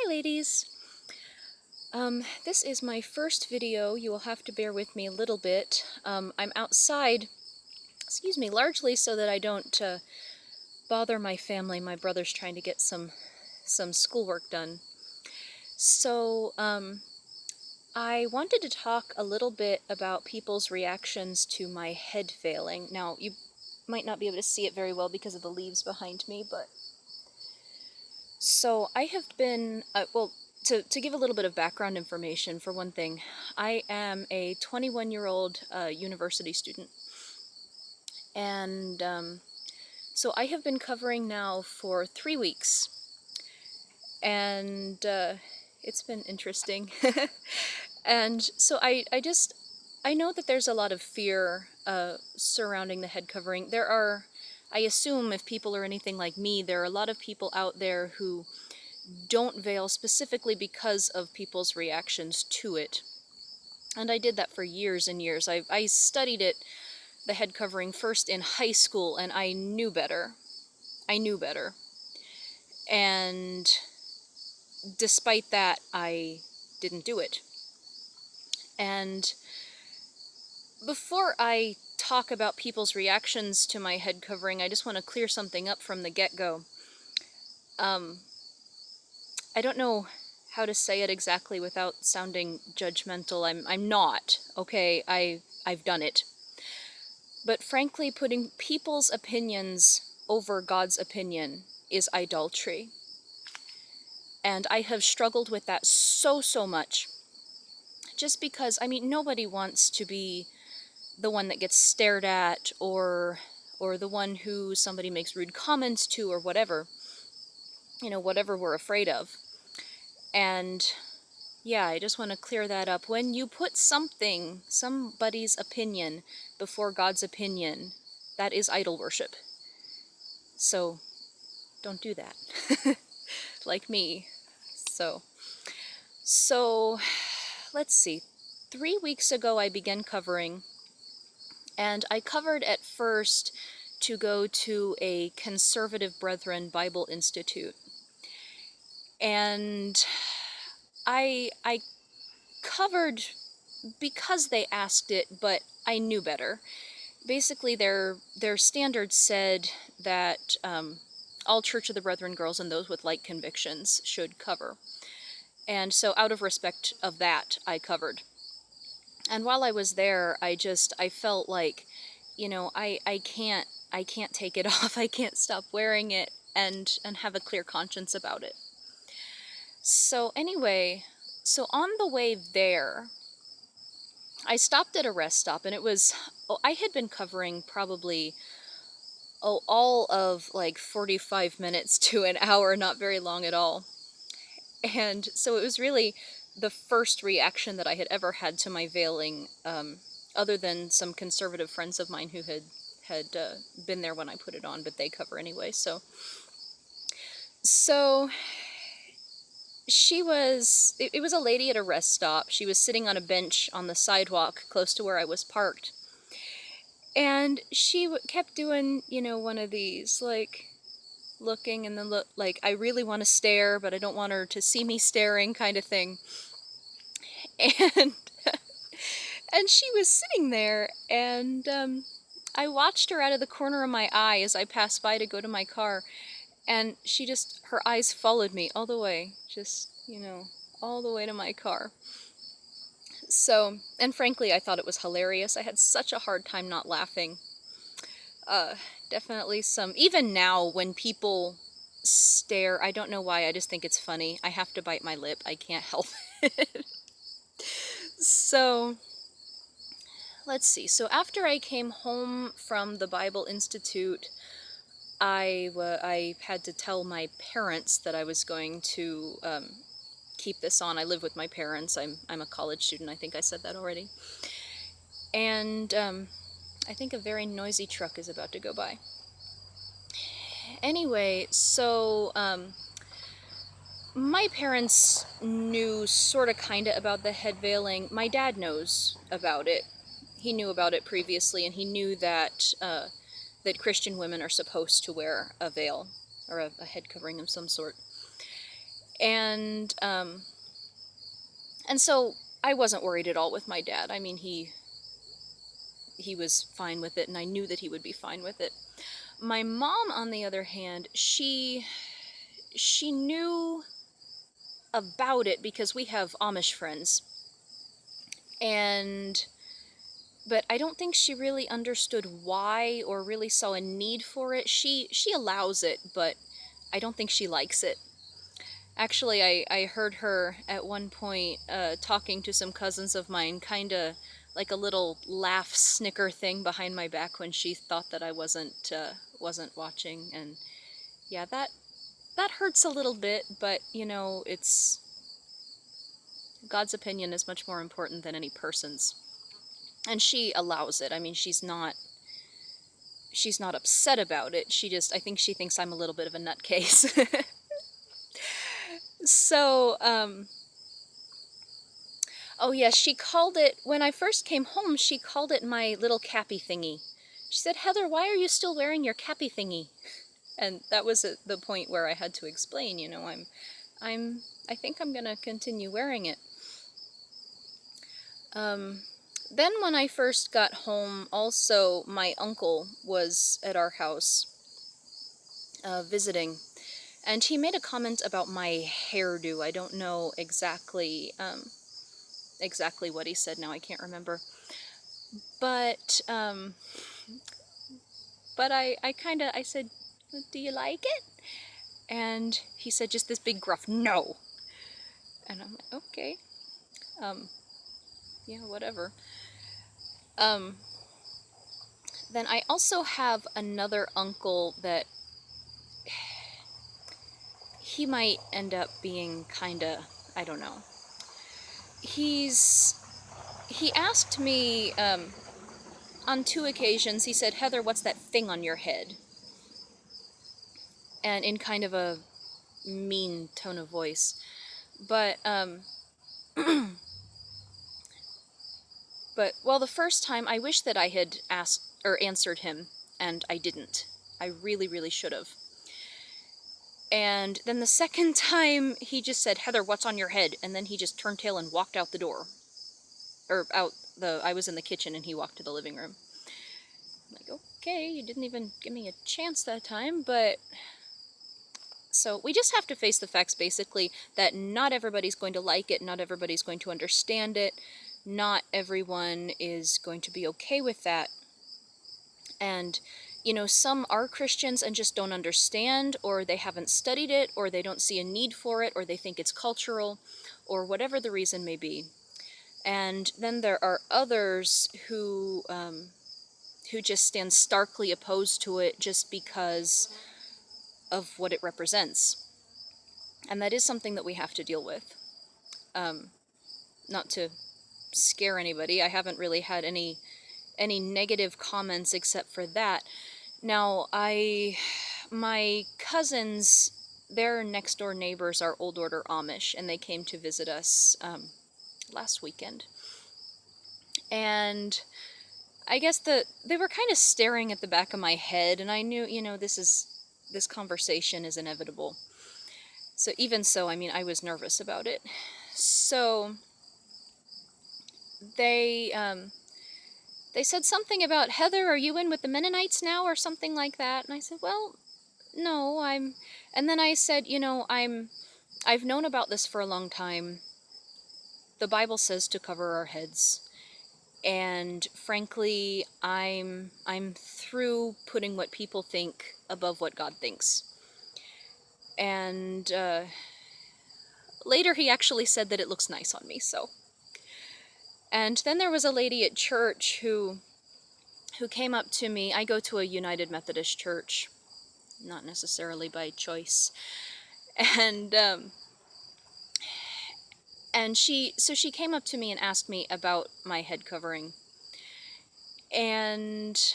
Hi ladies! This is my first video. You will have to bear with me a little bit. I'm outside, largely so that I don't bother my family. My brother's trying to get some schoolwork done. So, I wanted to talk a little bit about people's reactions to my head failing. Now, you might not be able to see it very well because of the leaves behind me, but... So, I have been, to give a little bit of background information, for one thing, I am a 21-year-old university student. And so I have been covering now for 3 weeks. And it's been interesting. And so I know that there's a lot of fear surrounding the head covering. I assume if people are anything like me, there are a lot of people out there who don't veil specifically because of people's reactions to it. And I did that for years and years. I studied it, the head covering, first in high school, and I knew better. And despite that, I didn't do it. And before I talk about people's reactions to my head covering, I just want to clear something up from the get-go. I don't know how to say it exactly without sounding judgmental. I'm not, okay? I've done it. But frankly, putting people's opinions over God's opinion is idolatry. And I have struggled with that so much. Just because, nobody wants to be the one that gets stared at, or the one who somebody makes rude comments to, or whatever. Whatever we're afraid of. And yeah, I just want to clear that up. When you put somebody's opinion before God's opinion, that is idol worship. So, don't do that. Like me. So, let's see. 3 weeks ago I began covering, and I covered at first to go to a Conservative Brethren Bible Institute. And I covered because they asked it, but I knew better. Basically, their standards said that all Church of the Brethren girls and those with like convictions should cover. And so out of respect of that, I covered. And while I was there, I felt like, I can't take it off. I can't stop wearing it and have a clear conscience about it. So anyway, on the way there, I stopped at a rest stop, and I had been covering probably, all of like 45 minutes to an hour, not very long at all. And so it was really the first reaction that I had ever had to my veiling, other than some conservative friends of mine who had been there when I put it on, but they cover anyway. So it was a lady at a rest stop. She was sitting on a bench on the sidewalk close to where I was parked. And she kept doing, one of these, like, looking and then like, I really want to stare, but I don't want her to see me staring kind of thing. And and she was sitting there, and I watched her out of the corner of my eye as I passed by to go to my car, and her eyes followed me all the way, all the way to my car. So, and frankly, I thought it was hilarious. I had such a hard time not laughing. Definitely even now when people stare, I don't know why, I just think it's funny. I have to bite my lip. I can't help it. So, let's see. So after I came home from the Bible Institute, I had to tell my parents that I was going to keep this on. I live with my parents. I'm a college student. I think I said that already. And I think a very noisy truck is about to go by. Anyway, so my parents knew sorta kinda about the head veiling. My dad knows about it. He knew about it previously, and he knew that that Christian women are supposed to wear a veil, or a head covering of some sort. And and so I wasn't worried at all with my dad. I mean, he was fine with it, and I knew that he would be fine with it. My mom, on the other hand, she knew about it because we have Amish friends, and but I don't think she really understood why or really saw a need for it. She allows it, but I don't think she likes it. Actually, I heard her at one point talking to some cousins of mine, kind of like a little laugh snicker thing behind my back when she thought that I wasn't watching, and yeah, that hurts a little bit, but it's God's opinion is much more important than any person's. And she allows it. I mean, she's not upset about it. I think she thinks I'm a little bit of a nutcase. So, oh yes, she called it, when I first came home, she called it my little cappy thingy. She said, "Heather, why are you still wearing your cappy thingy?" And that was at the point where I had to explain, I'm, I think I'm gonna continue wearing it. Um, then when I first got home, also my uncle was at our house visiting, and he made a comment about my hairdo. I don't know exactly what he said now. I can't remember. But I said, "Do you like it?" And he said just this big gruff no. And I'm like, okay, um, yeah, whatever. Um, then I also have another uncle that he might end up being kinda, I don't know. He's he asked me on two occasions. He said, "Heather, what's that thing on your head?" And in kind of a mean tone of voice. But but well, the first time I wish that I had asked or answered him, and I didn't. I really, really should have. And then the second time, he just said, "Heather, what's on your head?" And then he just turned tail and walked out the door. Or I was in the kitchen and he walked to the living room. I'm like, okay, you didn't even give me a chance that time, but. So we just have to face the facts, basically, that not everybody's going to like it, not everybody's going to understand it, not everyone is going to be okay with that. And, some are Christians and just don't understand, or they haven't studied it, or they don't see a need for it, or they think it's cultural, or whatever the reason may be. And then there are others who just stand starkly opposed to it just because of what it represents. And that is something that we have to deal with. Not to scare anybody, I haven't really had any negative comments except for that. Now, my cousins, their next door neighbors are old order Amish, and they came to visit us last weekend. And I guess they were kind of staring at the back of my head, and I knew, this conversation is inevitable. So even so, I mean, I was nervous about it. So they they said something about, "Heather, are you in with the Mennonites now?" or something like that. And I said, "Well, no, I'm." And then I said, I've known about this for a long time. The Bible says to cover our heads. And frankly, I'm through putting what people think above what God thinks. And later he actually said that it looks nice on me, so. And then there was a lady at church who came up to me. I go to a United Methodist church, not necessarily by choice. And she came up to me and asked me about my head covering. And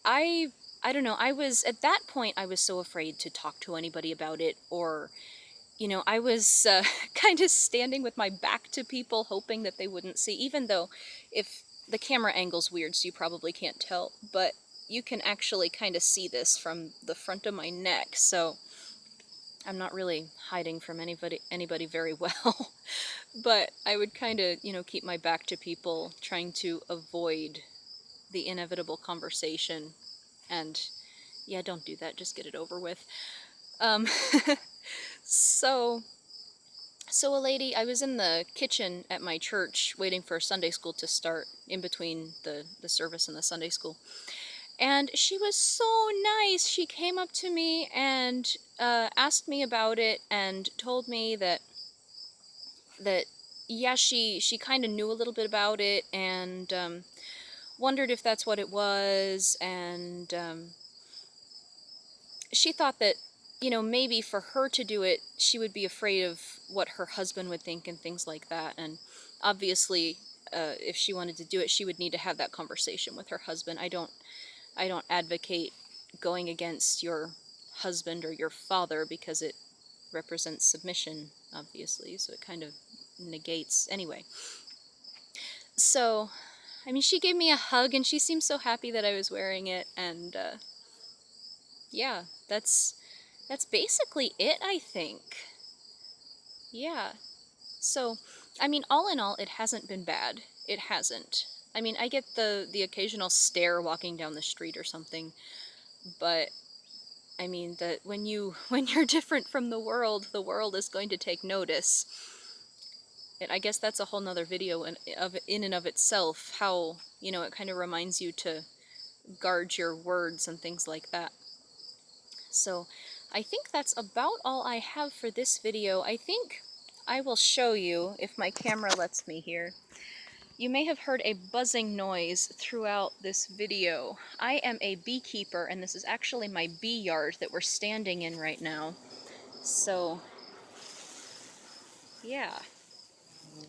I I don't know, I was at that point I was so afraid to talk to anybody about it, or I was kind of standing with my back to people hoping that they wouldn't see, even though if the camera angle's weird so you probably can't tell, but you can actually kind of see this from the front of my neck. So I'm not really hiding from anybody very well. But I would kind of, keep my back to people, trying to avoid the inevitable conversation. And yeah, don't do that. Just get it over with. Um, so, so a lady, I was in the kitchen at my church waiting for Sunday school to start in between the service and the Sunday school. And she was so nice. She came up to me and asked me about it and told me that yeah, she kind of knew a little bit about it, and wondered if that's what it was, and she thought that, maybe for her to do it, she would be afraid of what her husband would think and things like that. And obviously, if she wanted to do it, she would need to have that conversation with her husband. I don't advocate going against your husband or your father, because it represents submission, obviously, so it kind of negates anyway. So, I mean, she gave me a hug and she seemed so happy that I was wearing it, and yeah, that's basically it, I think. Yeah. So, I mean, all in all, it hasn't been bad. It hasn't. I mean, I get the occasional stare walking down the street or something, but I mean that when you when you're different from the world is going to take notice. And I guess that's a whole nother video in and of itself, how, it kind of reminds you to guard your words and things like that. So I think that's about all I have for this video. I think I will show you, if my camera lets me here. You may have heard a buzzing noise throughout this video. I am a beekeeper, and this is actually my bee yard that we're standing in right now. So, yeah,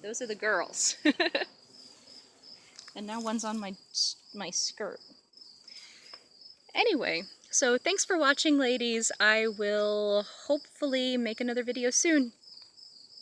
those are the girls. And now one's on my skirt. Anyway, so thanks for watching, ladies. I will hopefully make another video soon.